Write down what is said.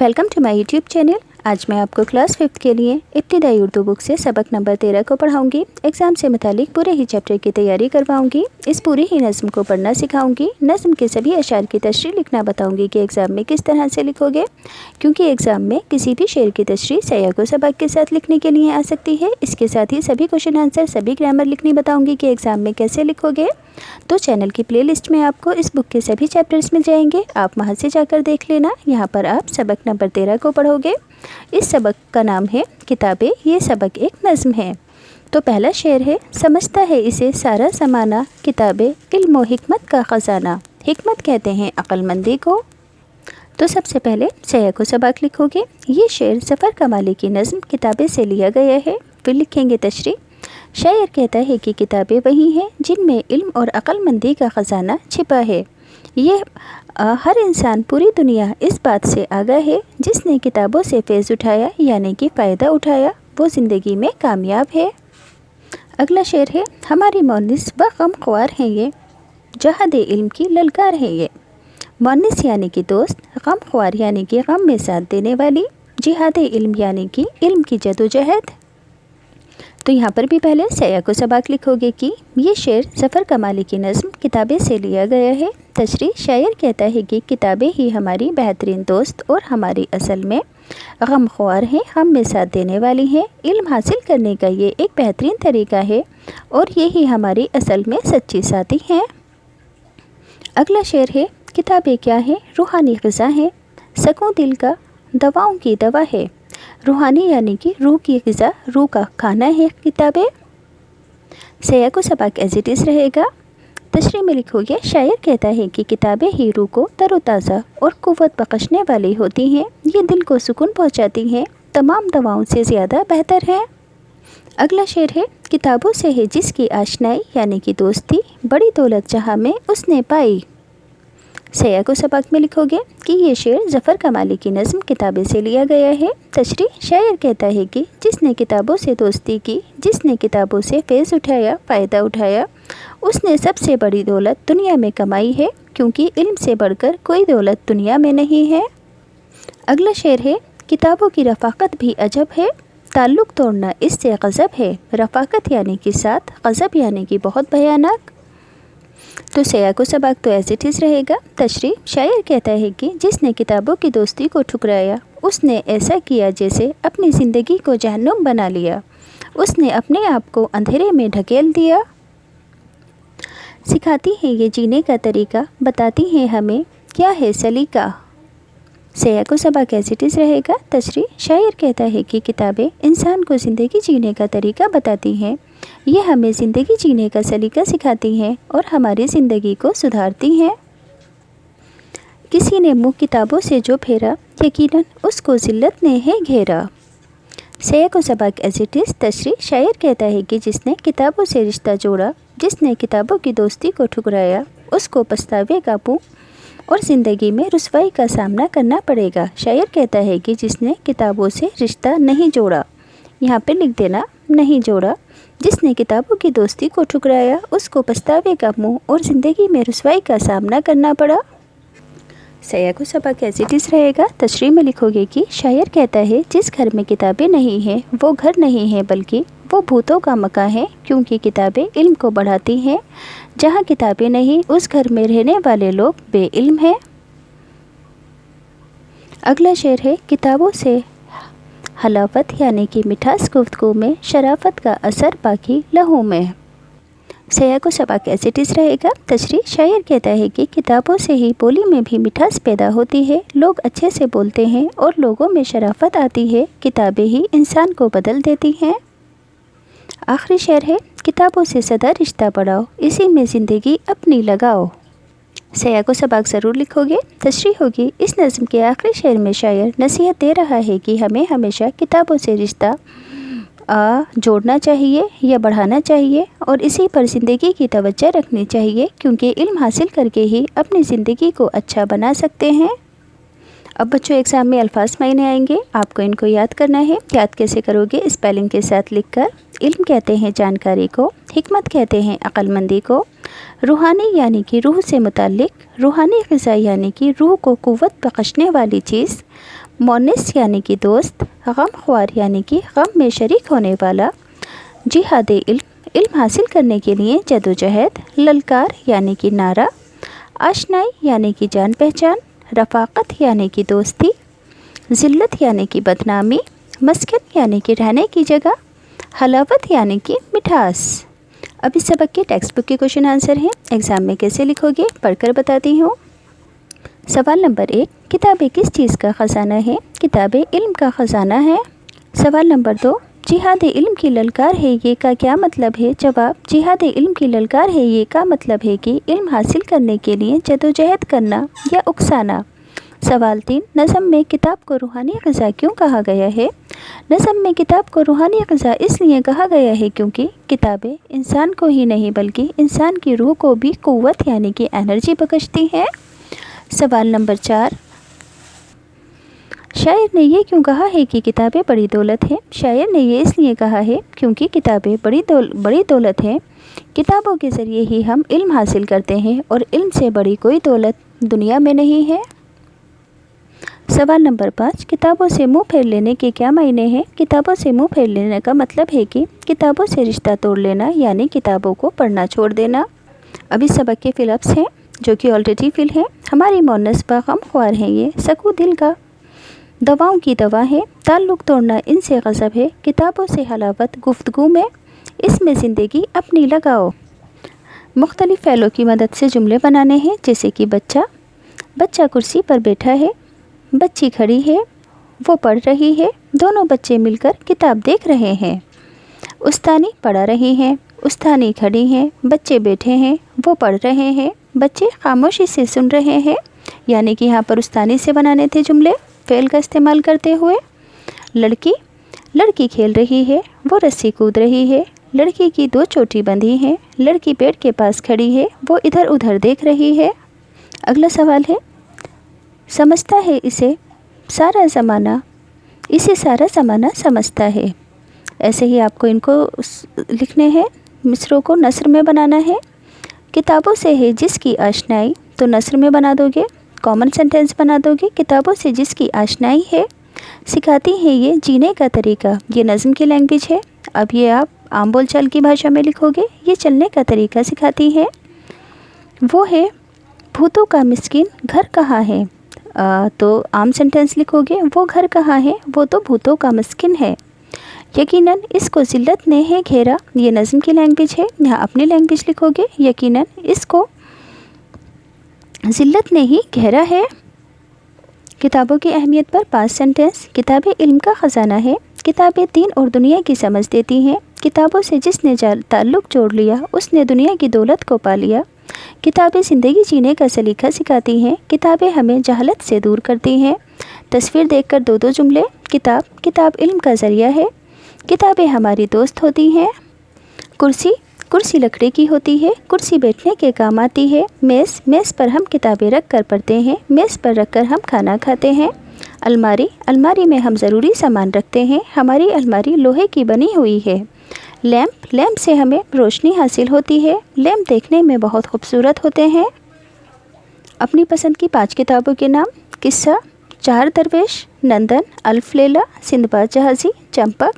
Welcome to my YouTube channel. आज मैं आपको क्लास 5 के लिए इब्तिदाई उर्दू बुक से सबक नंबर 13 को पढ़ाऊंगी। एग्ज़ाम से मुतालिक पूरे ही चैप्टर की तैयारी करवाऊंगी। इस पूरी ही नज़्म को पढ़ना सिखाऊंगी। नज़्म के सभी अशार की तशरीह लिखना बताऊंगी कि एग्ज़ाम में किस तरह से लिखोगे, क्योंकि एग्ज़ाम में किसी भी शेर की तशरीह सयाक़ व सबक के साथ लिखने के लिए आ सकती है। इसके साथ ही सभी क्वेश्चन आंसर, सभी ग्रामर लिखनी बताऊँगी कि एग्ज़ाम में कैसे लिखोगे। तो चैनल की प्लेलिस्ट में आपको इस बुक के सभी चैप्टर्स मिल जाएंगे, आप वहां से जाकर देख लेना। यहाँ पर आप सबक नंबर 13 को पढ़ोगे। इस सबक का नाम है किताबें। ये सबक एक नज़्म है। तो पहला शेर है, समझता है इसे सारा ज़माना, किताबें इल्म व हिकमत का ख़ज़ाना। हिकमत कहते हैं अक्लमंदी को। तो सबसे पहले सयाक़ व सबक लिखोगे। ये शेर ज़फ़र कमाली की नज़्म किताबें से लिया गया है। फिर लिखेंगे तशरीह। शायर कहता है कि किताबें वही हैं जिनमें इल्म और अक्लमंदी का ख़ज़ाना छिपा है। ये हर इंसान पूरी दुनिया इस बात से आगाह है, जिसने किताबों से फैज़ उठाया यानी कि फ़ायदा उठाया, वो ज़िंदगी में कामयाब है। अगला शेर है, हमारी मोनिस व गमख्वार हैं ये, जहाद इल्म की ललकार है ये। मोनिस यानी कि दोस्त, गमख्वार यानी कि गम में साथ देने वाली, जिहाद इल्म यानी कि इल्म की जदोजहद। तो यहाँ पर भी पहले सयाक़ व सबक लिखोगे कि ये शेर ज़फ़र कमाली की नज़्म किताबें से लिया गया है। तशरीह, शायर कहता है कि किताबें ही हमारी बेहतरीन दोस्त और हमारी असल में गमख्वार हैं, गम में साथ देने वाली हैं। इल्म हासिल करने का ये एक बेहतरीन तरीका है और यही हमारी असल में सच्ची साथी हैं। अगला शेर है, किताबें क्या हैं, रूहानी ग़िज़ा हैं, सकून दिल का दवाओं की दवा है। रूहानी यानी कि रूह की ग़िज़ा, रूह का खाना है किताबें। सयाक़ व सबक एज़ इट इज़ रहेगा। तशरीह में लिखोगे, शायर कहता है कि किताबें ही रूह को तरोताज़ा और क़ुव्वत बख्शने वाली होती हैं। ये दिल को सुकून पहुँचाती हैं, तमाम दवाओं से ज़्यादा बेहतर है। अगला शेर है, किताबों से है जिसकी आशनाई यानी कि दोस्ती, बड़ी दौलत जहाँ में उसने पाई। सयाक़ व सबक में लिखोगे कि ये शेर ज़फ़र कमाली की नज़्म किताबें से लिया गया है। तशरीह, शायर कहता है कि जिसने किताबों से दोस्ती की, जिसने किताबों से फैज़ उठाया, फ़ायदा उठाया, उसने सबसे बड़ी दौलत दुनिया में कमाई है, क्योंकि इल्म से बढ़कर कोई दौलत दुनिया में नहीं है। अगला शेर है, किताबों की रफ़ाक़त भी अजब है, ताल्लुक़ तोड़ना इससे गज़ब है। रफ़ाक़त यानी कि साथ, गज़ब यानी कि बहुत भयानक। तो सयाक़ व सबक तो एज़ इट इज़ रहेगा। तशरीह, शायर कहता है कि जिसने किताबों की दोस्ती को ठुकराया, उसने ऐसा किया जैसे अपनी ज़िंदगी को जहन्नुम बना लिया, उसने अपने आप को अंधेरे में ढकेल दिया। सिखाती हैं ये जीने का तरीका, बताती हैं हमें क्या है सलीका। सयाक़ व सबक एज़ इट इज़ रहेगा। तशरीह, शायर कहता है कि किताबें इंसान को ज़िंदगी जीने का तरीका बताती हैं, ये हमें ज़िंदगी जीने का सलीका सिखाती हैं और हमारी ज़िंदगी को सुधारती हैं। किसी ने मुँह किताबों से जो फेरा, यकीनन उसको ज़िल्लत ने है घेरा। सयाक़ व सबक एज़ इट इज़। तशरीह, शायर कहता है कि जिसने किताबों से रिश्ता जोड़ा, जिसने किताबों की दोस्ती को ठुकराया, उसको पछतावेगा मुँह और ज़िंदगी में रुसवाई का सामना करना पड़ेगा। शायर कहता है कि जिसने किताबों से रिश्ता नहीं जोड़ा, यहाँ पे लिख देना नहीं जोड़ा, जिसने किताबों की दोस्ती को ठुकराया, उसको पछतावे का मुँह और ज़िंदगी में रुसवाई का सामना करना पड़ा। सयाक़ व सबक एज़ इट इज़ रहेगा। तशरीह में लिखोगे कि शायर कहता है जिस घर में किताबें नहीं हैं वो घर नहीं है, बल्कि वो भूतों का मकान है, क्योंकि किताबें इल्म को बढ़ाती हैं। जहाँ किताबें नहीं, उस घर में रहने वाले लोग बेइल्म हैं। अगला शेर है, किताबों से हलावत यानी कि मिठास गुफ्तगू में, शराफत का असर बाकी लहू में। सयाक़ व सबक एज़ इट इज़ रहेगा। तशरीह, शायर कहता है कि किताबों से ही बोली में भी मिठास पैदा होती है, लोग अच्छे से बोलते हैं और लोगों में शराफत आती है। किताबें ही इंसान को बदल देती हैं। आखिरी शेर है, किताबों से सदा रिश्ता बढ़ाओ, इसी में ज़िंदगी अपनी लगाओ। सयाक़ व सबक ज़रूर लिखोगे। तशरीह होगी, इस नज़्म के आखिरी शेर में शायर नसीहत दे रहा है कि हमें हमेशा किताबों से रिश्ता जोड़ना चाहिए या बढ़ाना चाहिए और इसी पर ज़िंदगी की तवज्जो रखनी चाहिए, क्योंकि इल्म हासिल करके ही अपनी ज़िंदगी को अच्छा बना सकते हैं। अब बच्चों, एग्ज़ाम में अल्फाज मायने आएंगे, आपको इनको याद करना है। याद कैसे करोगे? स्पेलिंग के साथ लिखकर। इल्म कहते हैं जानकारी को, हिकमत कहते हैं अक्लमंदी को, रूहानी यानी कि रूह से मुताल्लिक, रूहानी ग़िज़ा यानी कि रूह को क़ुव्वत बख्शने वाली चीज़, मोनिस यानी कि दोस्त, गम ख्वार यानी कि गम में शरीक होने वाला, जिहाद इल्म हासिल करने के लिए जदोजहद, ललकार यानी कि नारा, आशनाई यानी कि जान पहचान, रफ़ाक़त यानी कि दोस्ती, ज़िल्लत यानी कि बदनामी, मस्कन यानी कि रहने की जगह, हलावत यानी कि मिठास। अब इस सबक के टेक्स्ट बुक के क्वेश्चन आंसर हैं। एग्ज़ाम में कैसे लिखोगे पढ़कर बताती हूँ। सवाल नंबर 1, किताबें किस चीज़ का ख़जाना है? किताबें इल्म का ख़जाना है। सवाल नंबर 2, जिहाद इल्म की ललकार है ये का क्या मतलब है? जवाब, जिहाद इल्म की ललकार है ये का मतलब है कि इल्म हासिल करने के लिए जदोजहद करना या उकसाना। सवाल 3, नज़म में किताब को रूहानी ग़िज़ा क्यों कहा गया है? नज़म में किताब को रूहानी ग़िज़ा इसलिए कहा गया है क्योंकि किताबें इंसान को ही नहीं बल्कि इंसान की रूह को भी क़ुव्वत यानी कि एनर्जी बख्शती हैं। सवाल नंबर 4, शायर ने ये क्यों कहा है कि किताबें बड़ी दौलत हैं? शायर ने ये इसलिए कहा है क्योंकि किताबें बड़ी दौलत हैं। किताबों के ज़रिए ही हम इल्म हासिल करते हैं और इल्म से बड़ी कोई दौलत दुनिया में नहीं है। सवाल नंबर 5, किताबों से मुंह फेर लेने के क्या मायने हैं? किताबों से मुंह फेर लेने का मतलब है कि किताबों से रिश्ता तोड़ लेना यानी किताबों को पढ़ना छोड़ देना। अब इस सबक के फिलअप्स हैं जो कि ऑलरेडी फिल हैं। हमारी मोनस गम ख्वार हैं ये, सकू दिल का दवाओं की दवा है, ताल्लुक़ तोड़ना इनसे गज़ब है, किताबों से हलावत गुफ्तगू में, इसमें ज़िंदगी अपनी लगाओ। मुख्तलिफ़ फ़ैलों की मदद से जुमले बनाने हैं जैसे कि बच्चा कुर्सी पर बैठा है, बच्ची खड़ी है, वो पढ़ रही है, दोनों बच्चे मिलकर किताब देख रहे हैं। उस्तानी पढ़ा रही हैं, उस्तानी खड़ी हैं, बच्चे बैठे हैं, वो पढ़ रहे हैं, बच्चे खामोशी से सुन रहे हैं। यानी कि यहाँ पर उस्तानी से बनाने थे जुमले फ़ेल का इस्तेमाल करते हुए। लड़की खेल रही है, वो रस्सी कूद रही है, लड़की की 2 चोटी बंधी हैं, लड़की पेड़ के पास खड़ी है, वो इधर उधर देख रही है। अगला सवाल है, समझता है इसे सारा ज़माना समझता है। ऐसे ही आपको इनको लिखने हैं, मिसरों को नस्र में बनाना है। किताबों से है जिसकी आशनाई, तो नस्र में बना दोगे, कॉमन सेंटेंस बना दोगे। किताबों से जिसकी आशनाई है, सिखाती है ये जीने का तरीका, ये नज़म की लैंग्वेज है। अब ये आप आम बोलचाल की भाषा में लिखोगे, ये चलने का तरीका सिखाती है। वो है भूतों का मिस्किन घर कहाँ है, तो आम सेंटेंस लिखोगे, वो घर कहाँ है, वो तो भूतों का मिस्किन है। यकीनन इसको ज़िल्लत ने है घेरा, ये नज़म की लैंग्वेज है, यहाँ अपनी लैंग्वेज लिखोगे। यकीनन इसको ज़िल्लत ने ही घेरा है। किताबों की अहमियत पर 5 सेंटेंस। किताबें इल्म का ख़जाना है, किताबें दीन और दुनिया की समझ देती हैं, किताबों से जिसने ताल्लुक़ जोड़ लिया उसने दुनिया की दौलत को पा लिया, किताबें ज़िंदगी जीने का सलीका सिखाती हैं, किताबें हमें जहालत से दूर करती हैं। तस्वीर देखकर 2 जुमले। किताब इल्म का ज़रिया है, किताबें हमारी दोस्त होती हैं। कुर्सी लकड़ी की होती है, कुर्सी बैठने के काम आती है। मेज़ पर हम किताबें रख कर पढ़ते हैं, मेज़ पर रख कर हम खाना खाते हैं। अलमारी में हम ज़रूरी सामान रखते हैं, हमारी अलमारी लोहे की बनी हुई है। लैंप से हमें रोशनी हासिल होती है, लैंप देखने में बहुत खूबसूरत होते हैं। अपनी पसंद की 5 किताबों के नाम। किस्सा, 4 दरवेश, नंदन, अल्फ लैला, सिंदबाद जहाज़ी, चंपक,